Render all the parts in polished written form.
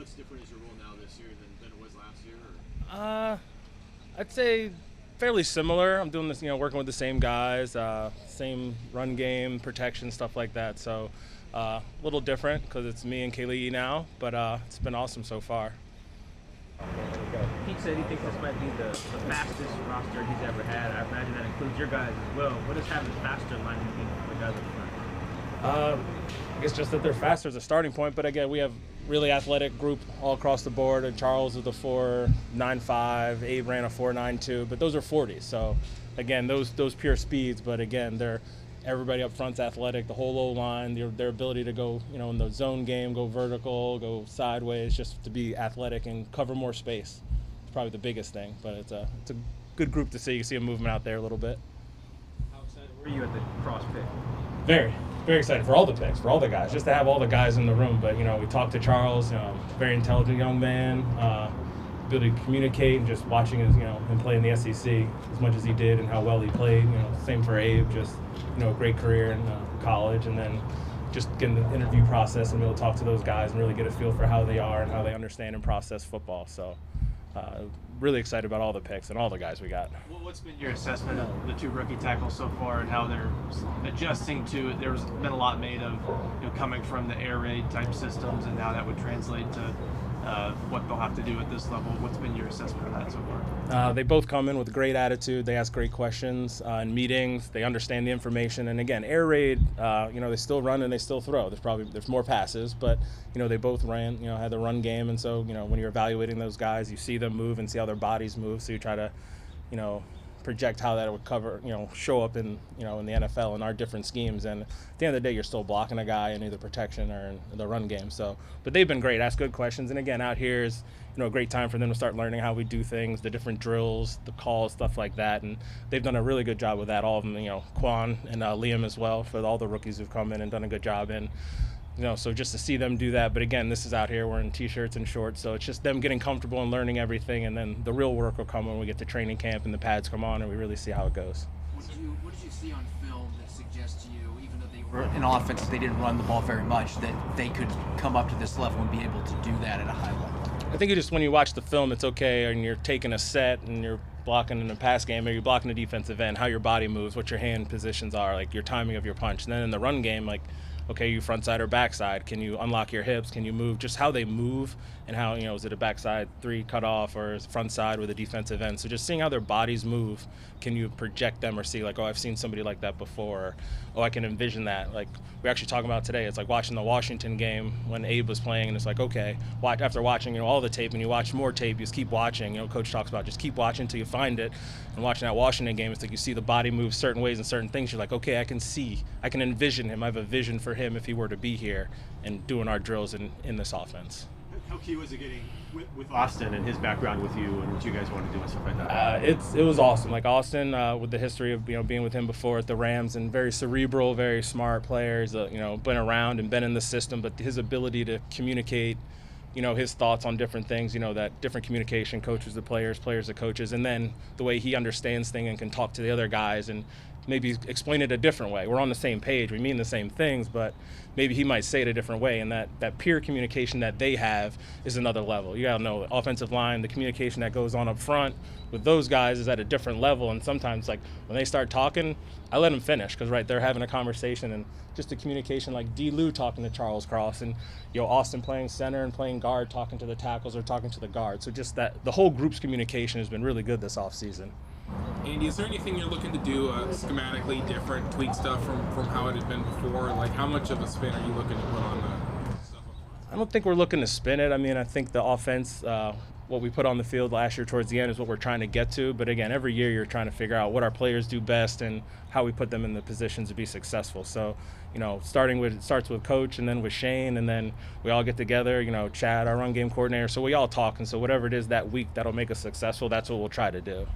much different is your role now this year than it was last year? I'd say fairly similar. I'm doing this, working with the same guys, same run game, protection, stuff like that. So a little different because it's me and Kaylee now, but it's been awesome so far. Pete said he thinks this might be the fastest roster he's ever had. I imagine that includes your guys as well. What does having faster linemen mean for the guys up front? I guess just that they're faster as a starting point, but again, we have really athletic group all across the board. And Charles is the 4.95, Abe ran a 4.92, but those are 40s. So again, those pure speeds, but again, everybody up front's athletic. The whole O-line, their ability to go, in the zone game, go vertical, go sideways, just to be athletic and cover more space. It's probably the biggest thing, but it's a good group to see. You see a movement out there a little bit. How excited were you at the cross pick? Very, very excited for all the picks, for all the guys, just to have all the guys in the room. But, we talked to Charles, very intelligent young man, ability to communicate, and just watching his, him play in the SEC as much as he did and how well he played. Same for Abe, just, a great career in college, and then just getting the interview process and be able to talk to those guys and really get a feel for how they are and how they understand and process football. So really excited about all the picks and all the guys we got. What's been your assessment of the two rookie tackles so far and how they're adjusting to it? There's been a lot made of coming from the air raid type systems and how that would translate to what they'll have to do at this level. What's been your assessment of that so far? They both come in with a great attitude. They ask great questions in meetings. They understand the information. And again, air raid, they still run and they still throw. There's more passes, but they both ran, had the run game. And so, when you're evaluating those guys, you see them move and see how their bodies move. So you try to, project how that would show up in the NFL in our different schemes. And at the end of the day, you're still blocking a guy in either protection or in the run game. So, but they've been great, ask good questions. And again, out here is, a great time for them to start learning how we do things, the different drills, the calls, stuff like that. And they've done a really good job with that. All of them, Quan and Liam as well, for all the rookies who've come in and done a good job in. So just to see them do that. But again, this is out here wearing T-shirts and shorts, so it's just them getting comfortable and learning everything, and then the real work will come when we get to training camp and the pads come on and we really see how it goes. What did you see on film that suggests to you, even though they were an offense, they didn't run the ball very much, that they could come up to this level and be able to do that at a high level? I think when you watch the film, it's okay, and you're taking a set and you're blocking in a pass game or you're blocking a defensive end, how your body moves, what your hand positions are, like your timing of your punch. And then in the run game, okay, you front side or backside, can you unlock your hips, can you move, just how they move and how, is it a backside 3 cut off or is it front side with a defensive end. So just seeing how their bodies move, can you project them or see I've seen somebody like that before, or I can envision that. Like we're actually talking about today, it's like watching the Washington game when Abe was playing, and it's like, okay, after watching all the tape, and you watch more tape, you just keep watching. Coach talks about just keep watching until you find it. And watching that Washington game, it's like you see the body move certain ways and certain things. You're like, okay, I can envision him. I have a vision for him if he were to be here and doing our drills in this offense. How key was it getting with Austin and his background with you and what you guys want to do and stuff like that? It was awesome. Like Austin, with the history of being with him before at the Rams, and very cerebral, very smart players. Been around and been in the system, but his ability to communicate, his thoughts on different things, that different communication, coaches to players, players to coaches, and then the way he understands things and can talk to the other guys and maybe explain it a different way. We're on the same page, we mean the same things, but maybe he might say it a different way, and that peer communication that they have is another level. You gotta know the offensive line, the communication that goes on up front with those guys is at a different level, and sometimes when they start talking, I let them finish because they're having a conversation, and just the communication like D. Lou talking to Charles Cross, and Austin playing center and playing guard, talking to the tackles or talking to the guards. So just that the whole group's communication has been really good this offseason. Andy, is there anything you're looking to do schematically different, tweak stuff from how it had been before? Like, how much of a spin are you looking to put on the stuff? I don't think we're looking to spin it. I think the offense, what we put on the field last year towards the end is what we're trying to get to. But again, every year you're trying to figure out what our players do best and how we put them in the positions to be successful. So, it starts with coach and then with Shane, and then we all get together, Chad, our run game coordinator. So we all talk, and so whatever it is that week that'll make us successful, that's what we'll try to do.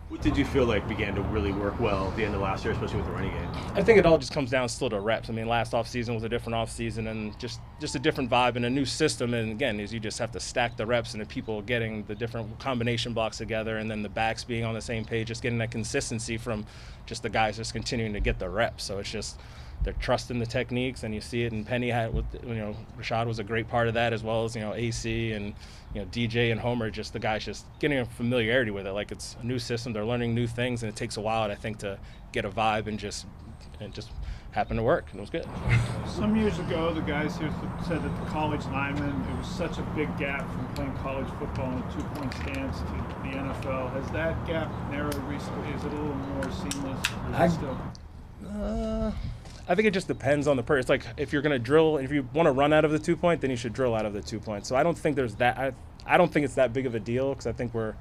What did you feel like began to really work well at the end of last year, especially with the running game? I think it all just comes down still to reps. Last offseason was a different offseason and just a different vibe and a new system. And again, is you just have to stack the reps and the people getting the different combination blocks together, and then the backs being on the same page, just getting that consistency from just the guys just continuing to get the reps. So it's just they're trusting the techniques, and you see it. And Penny had, with Rashad was a great part of that, as well as AC and DJ and Homer. Just the guys just getting a familiarity with it. Like, it's a new system, they're learning new things, and it takes a while, I think, to get a vibe and just happened to work, and it was good. Some years ago, the guys here said that the college lineman, it was such a big gap from playing college football in a two-point stance to the NFL. Has that gap narrowed recently? Is it a little more seamless? Or is it still? I think it just depends on the person. It's like, if you're going to drill, if you want to run out of the 2-point, then you should drill out of the 2-point. So I don't think there's that. I don't think it's that big of a deal, because I think we're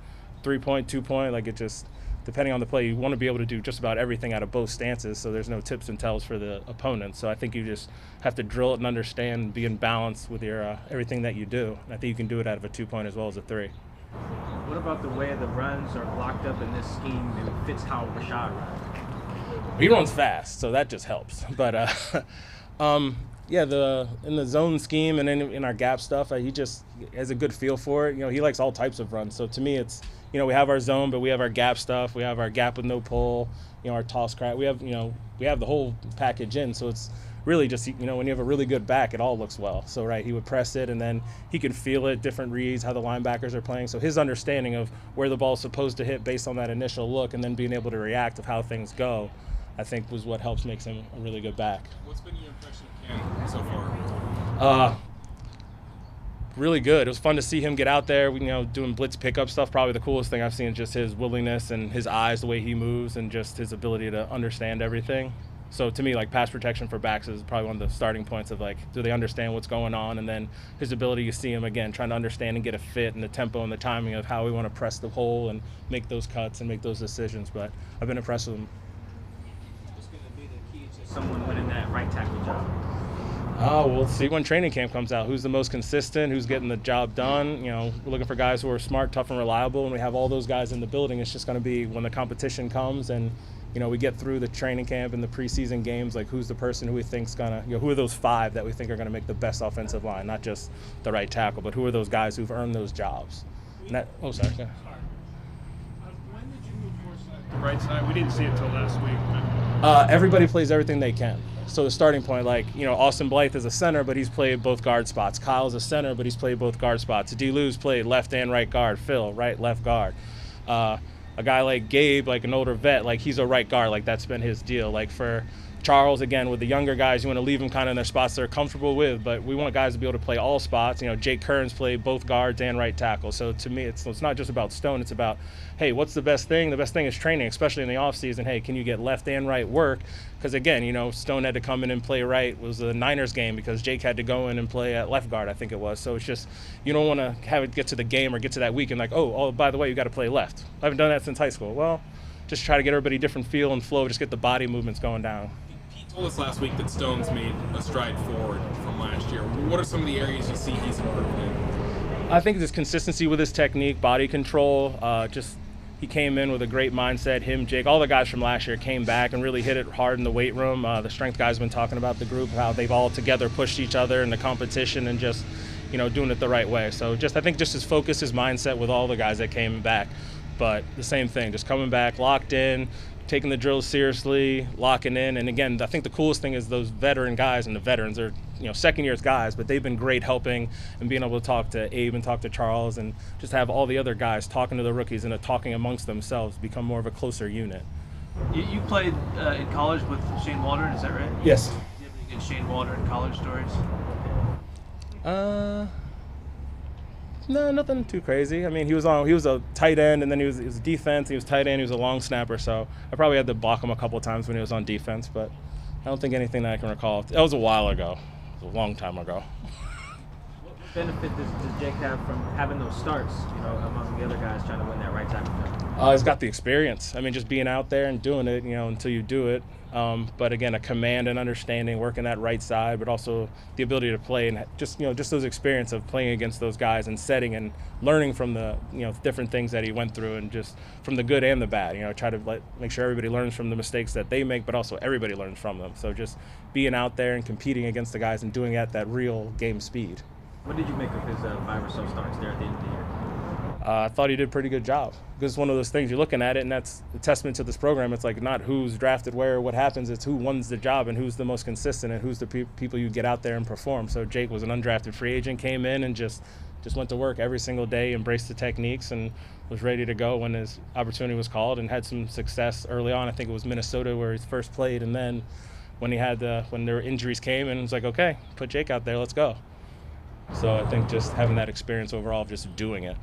3-point, 2-point. Like, it just, depending on the play, you want to be able to do just about everything out of both stances, so there's no tips and tells for the opponent. So I think you just have to drill it and understand, be in balance with your everything that you do. And I think you can do it out of a 2-point as well as a 3. What about the way the runs are blocked up in this scheme that fits how Rashad runs? He runs fast, so that just helps. But yeah, in the zone scheme and in our gap stuff, he just has a good feel for it. He likes all types of runs. So to me, it's, we have our zone, but we have our gap stuff. We have our gap with no pull, our toss crack. We have the whole package in. So it's really just, when you have a really good back, it all looks well. So, right, he would press it, and then he can feel it, different reads, how the linebackers are playing. So his understanding of where the ball's supposed to hit based on that initial look, and then being able to react of how things go, I think was what helps makes him a really good back. What's been your impression of Ken so far? Really good. It was fun to see him get out there, doing blitz pickup stuff. Probably the coolest thing I've seen is just his willingness and his eyes, the way he moves, and just his ability to understand everything. So to me, like, pass protection for backs is probably one of the starting points of, like, do they understand what's going on? And then his ability, you see him again trying to understand and get a fit and the tempo and the timing of how we want to press the hole and make those cuts and make those decisions. But I've been impressed with him. What's going to be the key to someone winning that right tackle job? We'll see when training camp comes out. Who's the most consistent? Who's getting the job done? We're looking for guys who are smart, tough, and reliable, and we have all those guys in the building. It's just going to be when the competition comes and, we get through the training camp and the preseason games, like, who's the person who we think's going to, who are those 5 that we think are going to make the best offensive line, not just the right tackle, but who are those guys who've earned those jobs. And that, When did you move Forsythe to the right side? We didn't see it until last week. Everybody plays everything they can. So the starting point, like, Austin Blythe is a center, but he's played both guard spots. Kyle's a center, but he's played both guard spots. D-Lou's played left and right guard. Phil, right, left guard. A guy like Gabe, like an older vet, like, he's a right guard. Like, that's been his deal. Like, for Charles, again, with the younger guys, you want to leave them kind of in their spots they're comfortable with, but we want guys to be able to play all spots. Jake Kearns played both guards and right tackle. So to me, it's not just about Stone. It's about, hey, what's the best thing? The best thing is training, especially in the offseason. Hey, can you get left and right work? Because, again, Stone had to come in and play right. It was the Niners game because Jake had to go in and play at left guard, I think it was. So it's just, you don't want to have it get to the game or get to that week and like, oh, by the way, you got to play left. I haven't done that since high school. Well, just try to get everybody different feel and flow, just get the body movements going down. Told us last week that Stone's made a stride forward from last year. What are some of the areas you see he's improved in? I think there's consistency with his technique, body control. He came in with a great mindset. Him, Jake, all the guys from last year came back and really hit it hard in the weight room. The strength guys have been talking about the group, how they've all together pushed each other in the competition and just, doing it the right way. So I think his focus, his mindset with all the guys that came back. But the same thing, just coming back, locked in, taking the drills seriously, locking in. And again, I think the coolest thing is those veteran guys, and the veterans are, second year's guys, but they've been great helping and being able to talk to Abe and talk to Charles and just have all the other guys talking to the rookies and talking amongst themselves, become more of a closer unit. You played in college with Shane Waldron, is that right? Yes. Do you have any good Shane Waldron college stories? No, nothing too crazy. I mean, he was a tight end, and then he was defense. He was tight end. He was a long snapper. So I probably had to block him a couple of times when he was on defense, but I don't think anything that I can recall. That was a while ago. It was a long time ago. What benefit does Jake have from having those starts, among the other guys trying to win that right tackle job? He's got the experience. I mean, just being out there and doing it, until you do it. But again, a command and understanding, working that right side, but also the ability to play and just those experience of playing against those guys and setting and learning from the, different things that he went through and just from the good and the bad, try to make sure everybody learns from the mistakes that they make, but also everybody learns from them. So just being out there and competing against the guys and doing it at that real game speed. What did you make of his 5 or so starts there at the end of the year? I thought he did a pretty good job. Because it's one of those things you're looking at it, and that's a testament to this program. It's like not who's drafted where or what happens, it's who wins the job and who's the most consistent and who's the people you get out there and perform. So Jake was an undrafted free agent, came in and just went to work every single day, embraced the techniques, and was ready to go when his opportunity was called, and had some success early on. I think it was Minnesota where he first played, and then when when their injuries came, and it was like, okay, put Jake out there, let's go. So I think just having that experience overall of just doing it.